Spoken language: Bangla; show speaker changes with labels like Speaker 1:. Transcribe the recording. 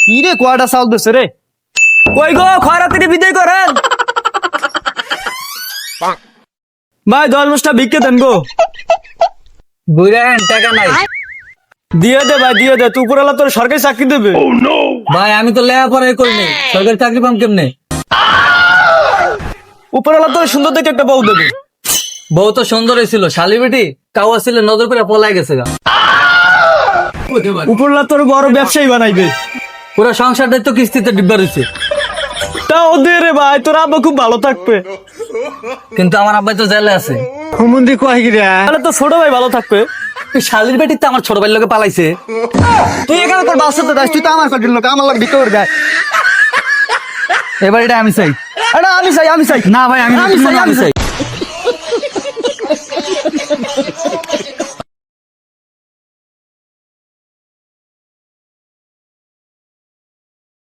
Speaker 1: কি রে কোয়াটা চাউল দিছে রে? কই গো খয়রাতিরে বিদায় করেন। ভাই 10 ভিক্ষে দেন গো।
Speaker 2: বুঝলেন টাকা নাই
Speaker 1: দিয়ে দে ভাই দিয়ে দে, তুই উপরালা তোর সরকারি চাকরি দেবে।
Speaker 2: ভাই, আমি তো লেখাপড়াই করিনি, সরকারি চাকরি পাম কেমনে?
Speaker 1: উপরালা তোর সুন্দর দেখে একটা বউ দেবে।
Speaker 2: বউ তো সুন্দরই ছিল, শালি বেটি কাউয়া ছিল, নজর করে পলাই গেছে গা।
Speaker 1: উপরলা তোর বড় ব্যবসায়ী বানাইবে।
Speaker 2: পুরো সংসারটাই তো কিস্তিতে ডিব্বা রয়েছে।
Speaker 1: তা ওদের রে ভাই, তোর আব্বা খুব ভালো থাকবে।
Speaker 2: কিন্তু আমার আব্বাই তো জেলে আছে।
Speaker 1: তাহলে তো ছোট ভাই ভালো থাকবে।
Speaker 2: এই শালির বেটি তো আমার ছোট ভাইয়ের লোকে পালাইছে।
Speaker 1: তুই এখানে তোর বাসাতে যাস, তুই তো আমার কাটির লোক, আমার লোক ভিক্ষে করে দেয়।
Speaker 2: এবার এটা আমি চাই।
Speaker 1: এটা আমি চাই, আমি চাই।
Speaker 2: না ভাই, আমি
Speaker 1: আমি চাই, আমি চাই।